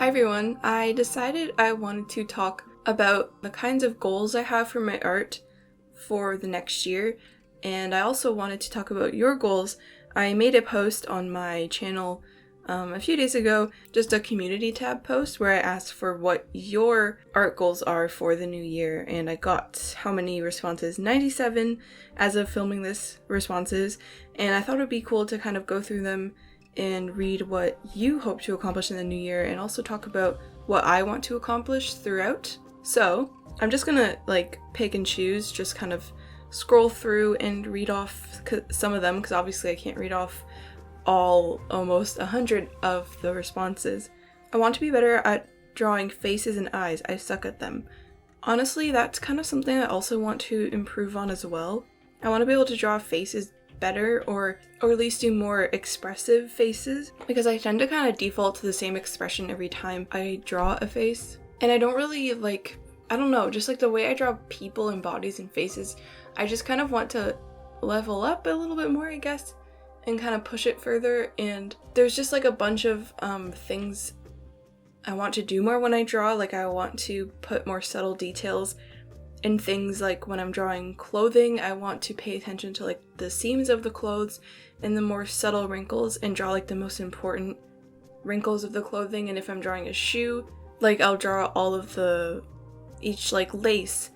Hi everyone, I decided I wanted to talk about the kinds of goals I have for my art for the next year, and I also wanted to talk about your goals. I made a post on my channel a few days ago, just a community tab post where I asked for what your art goals are for the new year, and I got how many responses? 97 as of filming this responses, and I thought it would be cool to kind of go through them and read what you hope to accomplish in the new year and also talk about what I want to accomplish throughout. So I'm just gonna pick and choose, just kind of scroll through and read off some of them, because obviously I can't read off almost 100 of the responses. I want to be better at drawing faces and eyes. I suck at them. Honestly, that's kind of something I also want to improve on as well. I want to be able to draw faces better, or at least do more expressive faces, because I tend to kind of default to the same expression every time I draw a face. And I don't really I don't know, just the way I draw people and bodies and faces, I just kind of want to level up a little bit more, I guess, and kind of push it further. And there's just a bunch of things I want to do more when I draw. I want to put more subtle details in things, when I'm drawing clothing, I want to pay attention to the seams of the clothes and the more subtle wrinkles, and draw the most important wrinkles of the clothing. And if I'm drawing a shoe, I'll draw all of each lace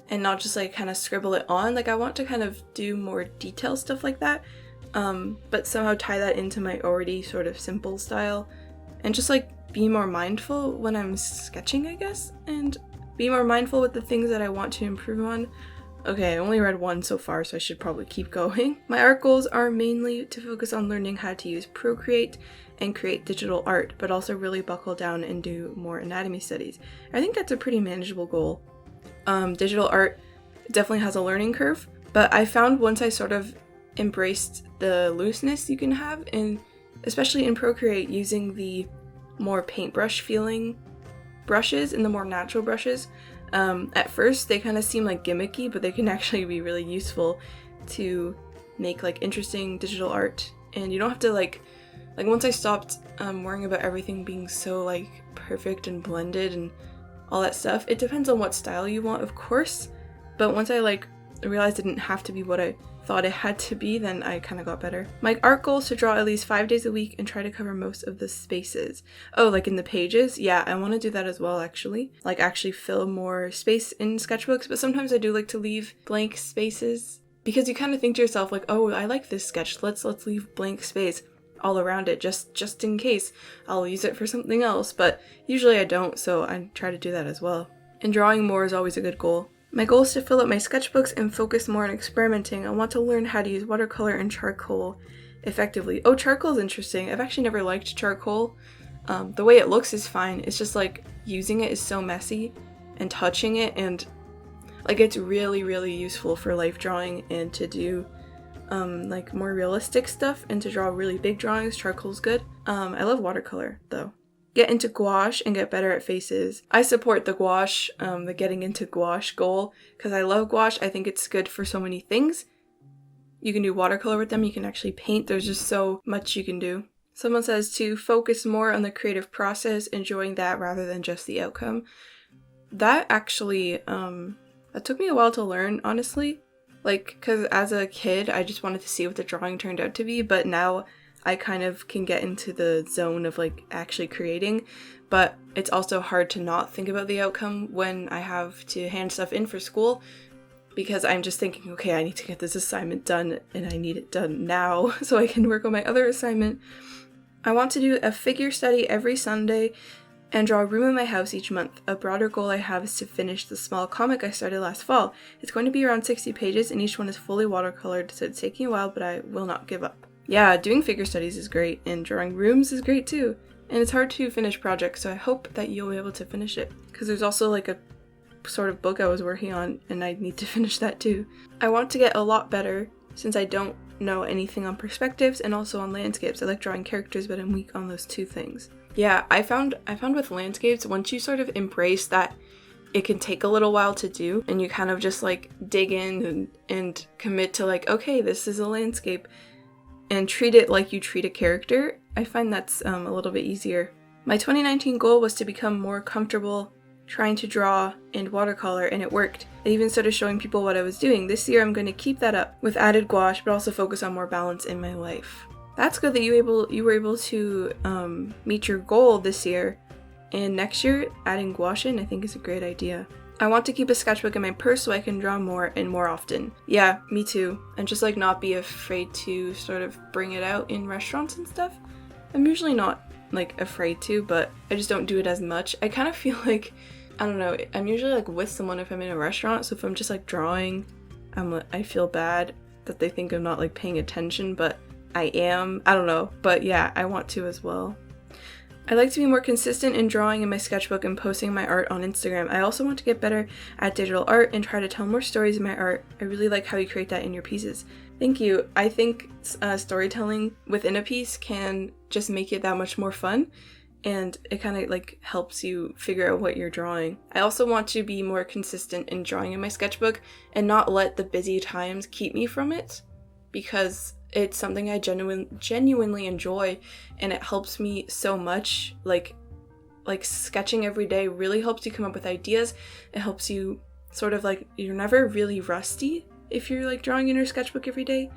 and not just kind of scribble it on. I want to kind of do more detail stuff like that, but somehow tie that into my already sort of simple style, and just be more mindful when I'm sketching, I guess, and be more mindful with the things that I want to improve on. Okay, I only read one so far, so I should probably keep going. My art goals are mainly to focus on learning how to use Procreate and create digital art, but also really buckle down and do more anatomy studies. I think that's a pretty manageable goal. Digital art definitely has a learning curve, but I found once I sort of embraced the looseness you can have, especially in Procreate, using the more paintbrush feeling brushes and the more natural brushes. At first they kind of seem gimmicky, but they can actually be really useful to make interesting digital art. And you don't have to once I stopped worrying about everything being so perfect and blended and all that stuff. It depends on what style you want, of course, but once I realized it didn't have to be what I thought it had to be, then I kind of got better. My art goal is to draw at least 5 days a week and try to cover most of the spaces. Oh, in the pages? Yeah, I want to do that as well, actually. Actually fill more space in sketchbooks, but sometimes I do like to leave blank spaces, because you kind of think to yourself oh, I like this sketch, let's leave blank space all around it, just in case I'll use it for something else, but usually I don't, so I try to do that as well. And drawing more is always a good goal. My goal is to fill up my sketchbooks and focus more on experimenting. I want to learn how to use watercolor and charcoal effectively. Oh, charcoal is interesting. I've actually never liked charcoal. The way it looks is fine. It's just using it is so messy, and touching it, and it's really, really useful for life drawing and to do more realistic stuff, and to draw really big drawings. Charcoal's good. I love watercolor though. Get into gouache and get better at faces. I support the gouache, the getting into gouache goal, because I love gouache. I think it's good for so many things. You can do watercolor with them, you can actually paint, there's just so much you can do. Someone says to focus more on the creative process, enjoying that rather than just the outcome. That actually, that took me a while to learn, honestly. Because as a kid, I just wanted to see what the drawing turned out to be, but now I kind of can get into the zone of actually creating, but it's also hard to not think about the outcome when I have to hand stuff in for school, because I'm just thinking, okay, I need to get this assignment done and I need it done now so I can work on my other assignment. I want to do a figure study every Sunday and draw a room in my house each month. A broader goal I have is to finish the small comic I started last fall. It's going to be around 60 pages and each one is fully watercolored, so it's taking a while, but I will not give up. Yeah, doing figure studies is great, and drawing rooms is great too. And it's hard to finish projects, so I hope that you'll be able to finish it. Because there's also a sort of book I was working on, and I need to finish that too. I want to get a lot better, since I don't know anything on perspectives and also on landscapes. I like drawing characters, but I'm weak on those two things. Yeah, I found with landscapes, once you sort of embrace that it can take a little while to do, and you kind of just dig in and commit to okay, this is a landscape, and treat it like you treat a character, I find that's a little bit easier. My 2019 goal was to become more comfortable trying to draw and watercolor, and it worked. I even started showing people what I was doing. This year I'm going to keep that up with added gouache, but also focus on more balance in my life. That's good that you were able to meet your goal this year, and next year adding gouache in I think is a great idea. I want to keep a sketchbook in my purse so I can draw more and more often. Yeah, me too. And just like not be afraid to sort of bring it out in restaurants and stuff. I'm usually not like afraid to, but I just don't do it as much. I kind of feel like, I don't know, I'm usually like with someone if I'm in a restaurant, so if I'm just like drawing, I feel bad that they think I'm not like paying attention, but I am. I don't know, but yeah, I want to as well. I like to be more consistent in drawing in my sketchbook and posting my art on Instagram. I also want to get better at digital art and try to tell more stories in my art. I really like how you create that in your pieces. Thank you. I think storytelling within a piece can just make it that much more fun, and it kind of like helps you figure out what you're drawing. I also want to be more consistent in drawing in my sketchbook and not let the busy times keep me from it, because it's something I genuinely enjoy, and it helps me so much. Like sketching every day really helps you come up with ideas. It helps you sort of like, you're never really rusty if you're like drawing in your sketchbook every day.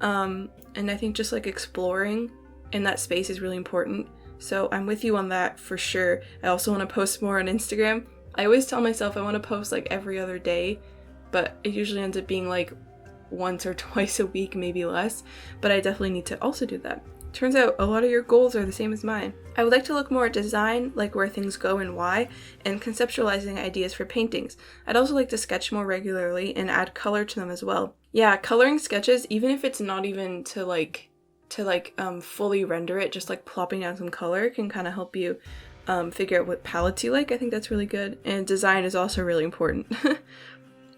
And I think just like exploring in that space is really important. So I'm with you on that for sure. I also want to post more on Instagram. I always tell myself I want to post like every other day, but it usually ends up being like once or twice a week, maybe less, but I definitely need to also do that. Turns out a lot of your goals are the same as mine. I would like to look more at design, like where things go and why, and conceptualizing ideas for paintings. I'd also like to sketch more regularly and add color to them as well. Yeah, coloring sketches, even if it's not even to fully render it, just like plopping down some color can kind of help you figure out what palettes you like. I think that's really good. And design is also really important.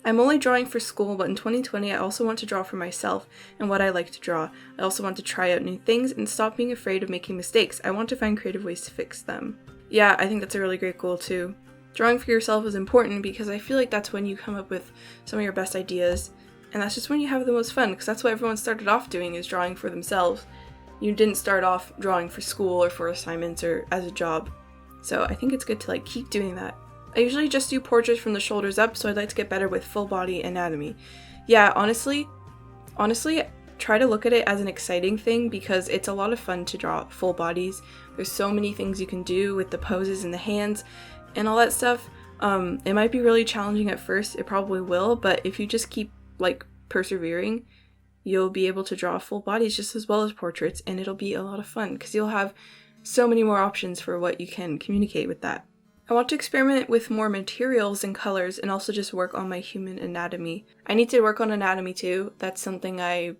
I'm only drawing for school, but in 2020 I also want to draw for myself and what I like to draw. I also want to try out new things and stop being afraid of making mistakes. I want to find creative ways to fix them. Yeah, I think that's a really great goal too. Drawing for yourself is important because I feel like that's when you come up with some of your best ideas, and that's just when you have the most fun, because that's what everyone started off doing, is drawing for themselves. You didn't start off drawing for school or for assignments or as a job. So I think it's good to like keep doing that. I usually just do portraits from the shoulders up, so I'd like to get better with full body anatomy. Yeah, honestly, try to look at it as an exciting thing, because it's a lot of fun to draw full bodies. There's so many things you can do with the poses and the hands and all that stuff. It might be really challenging at first, it probably will, but if you just keep like persevering, you'll be able to draw full bodies just as well as portraits, and it'll be a lot of fun because you'll have so many more options for what you can communicate with that. I want to experiment with more materials and colors, and also just work on my human anatomy. I need to work on anatomy too. That's something I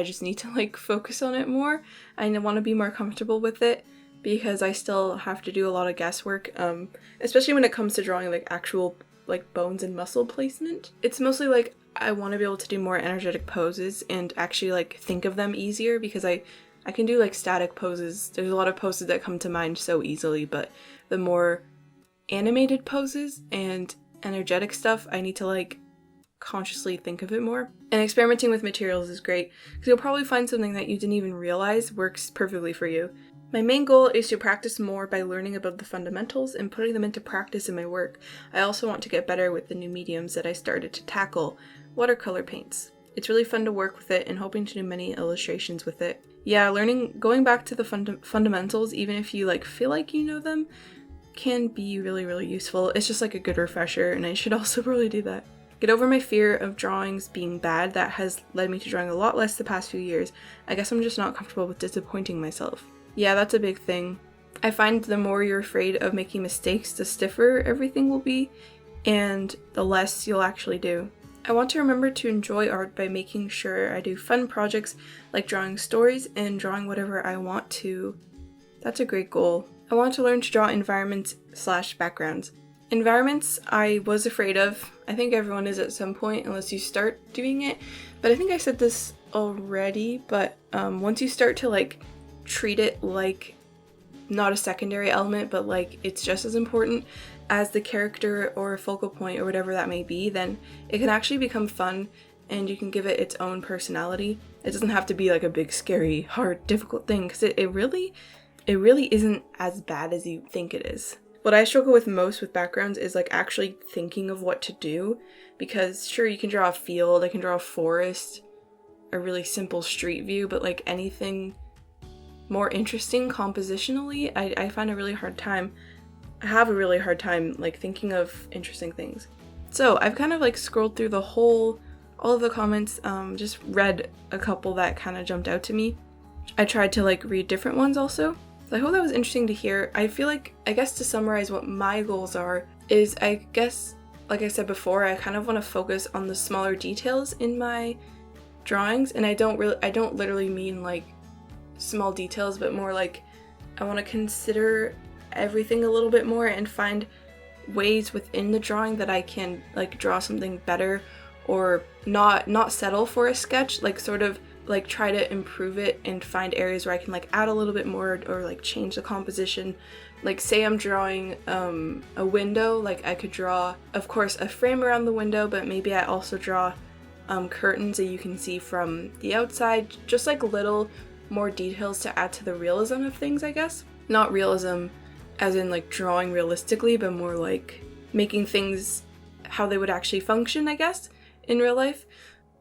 just need to like focus on it more. I want to be more comfortable with it, because I still have to do a lot of guesswork, especially when it comes to drawing like actual like bones and muscle placement. It's mostly like I want to be able to do more energetic poses and actually like think of them easier, because I can do like static poses. There's a lot of poses that come to mind so easily, but the more animated poses and energetic stuff, I need to like consciously think of it more. And experimenting with materials is great, because you'll probably find something that you didn't even realize works perfectly for you. My main goal is to practice more by learning about the fundamentals and putting them into practice in my work. I also want to get better with the new mediums that I started to tackle, watercolor paints. It's really fun to work with it, and hoping to do many illustrations with it. Yeah, going back to the fundamentals, even if you like feel like you know them, can be really, really useful. It's just like a good refresher, and I should also probably do that. Get over my fear of drawings being bad. That has led me to drawing a lot less the past few years. I guess I'm just not comfortable with disappointing myself. Yeah, that's a big thing. I find the more you're afraid of making mistakes, the stiffer everything will be, and the less you'll actually do. I want to remember to enjoy art by making sure I do fun projects like drawing stories and drawing whatever I want to. That's a great goal. I want to learn to draw environments/backgrounds. Environments I was afraid of. I think everyone is at some point, unless you start doing it. But I think I said this already, but once you start to like treat it like not a secondary element, but like it's just as important as the character or a focal point or whatever that may be, then it can actually become fun, and you can give it its own personality. It doesn't have to be like a big, scary, hard, difficult thing, because it really it really isn't as bad as you think it is. What I struggle with most with backgrounds is like actually thinking of what to do, because sure, you can draw a field, I can draw a forest, a really simple street view, but like anything more interesting compositionally, I find a really hard time. I have a really hard time like thinking of interesting things. So I've kind of like scrolled through all of the comments, just read a couple that kind of jumped out to me. I tried to like read different ones also. So I hope that was interesting to hear. I feel like, I guess to summarize what my goals are, is I guess, like I said before, I kind of want to focus on the smaller details in my drawings, and I don't literally mean like small details, but more like I want to consider everything a little bit more and find ways within the drawing that I can like draw something better, or not settle for a sketch, like sort of like try to improve it and find areas where I can like add a little bit more or like change the composition. Like say I'm drawing a window, like I could draw, of course, a frame around the window, but maybe I also draw curtains that you can see from the outside, just like little more details to add to the realism of things, I guess. Not realism as in like drawing realistically, but more like making things how they would actually function, I guess, in real life.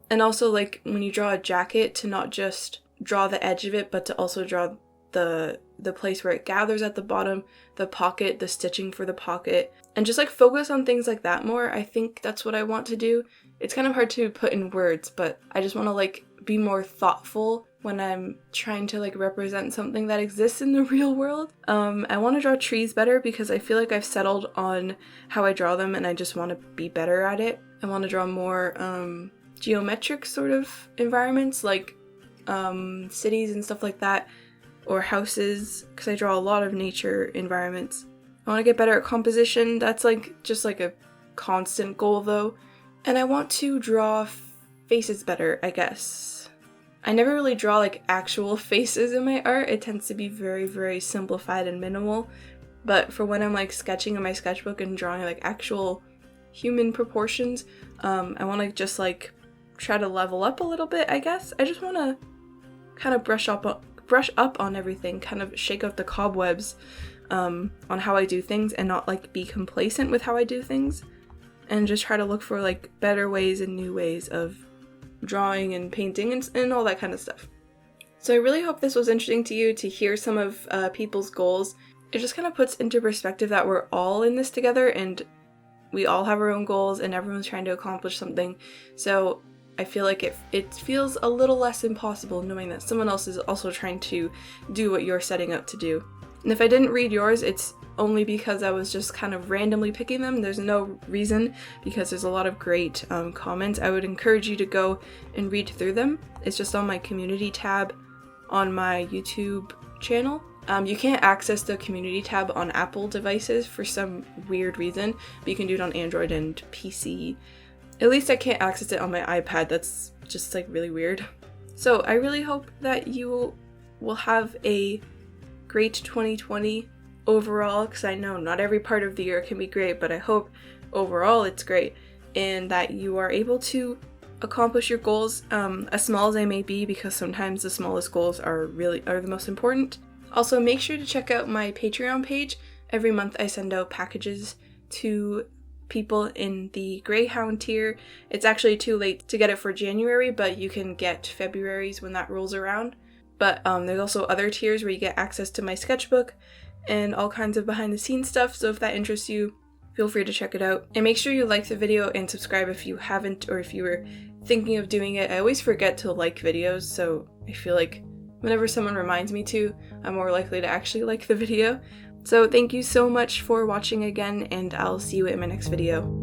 And also like when you draw a jacket, to not just draw the edge of it, but to also draw the place where it gathers at the bottom, the pocket, the stitching for the pocket, and just like focus on things like that more. I think that's what I want to do. It's kind of hard to put in words, but I just want to like be more thoughtful when I'm trying to like represent something that exists in the real world. I want to draw trees better because I feel like I've settled on how I draw them and I just want to be better at it. I want to draw more geometric sort of environments, like cities and stuff like that, or houses, because I draw a lot of nature environments. I want to get better at composition. That's like just like a constant goal though. And I want to draw faces better, I guess. I never really draw like actual faces in my art. It tends to be very, very simplified and minimal. But for when I'm like sketching in my sketchbook and drawing like actual human proportions, I want to just like try to level up a little bit, I guess. I just want to kind of brush up on everything, kind of shake out the cobwebs on how I do things, and not like be complacent with how I do things, and just try to look for like better ways and new ways of drawing and painting and all that kind of stuff. So I really hope this was interesting to you to hear some of people's goals. It just kind of puts into perspective that we're all in this together and we all have our own goals and everyone's trying to accomplish something. So I feel like it feels a little less impossible knowing that someone else is also trying to do what you're setting out to do. And if I didn't read yours, it's only because I was just kind of randomly picking them. There's no reason, because there's a lot of great comments. I would encourage you to go and read through them. It's just on my community tab on my YouTube channel. You can't access the community tab on Apple devices for some weird reason, but you can do it on Android and PC. At least I can't access it on my iPad. That's just like really weird. So I really hope that you will have a great 2020 overall, because I know not every part of the year can be great, but I hope overall it's great and that you are able to accomplish your goals, as small as they may be, because sometimes the smallest goals are the most important. Also, make sure to check out my Patreon page. Every month I send out packages to people in the Greyhound tier. It's actually too late to get it for January, but you can get February's when that rolls around. But there's also other tiers where you get access to my sketchbook and all kinds of behind the scenes stuff, so if that interests you, feel free to check it out. And make sure you like the video and subscribe if you haven't, or if you were thinking of doing it. I always forget to like videos, so I feel like whenever someone reminds me to, I'm more likely to actually like the video. So thank you so much for watching again, and I'll see you in my next video.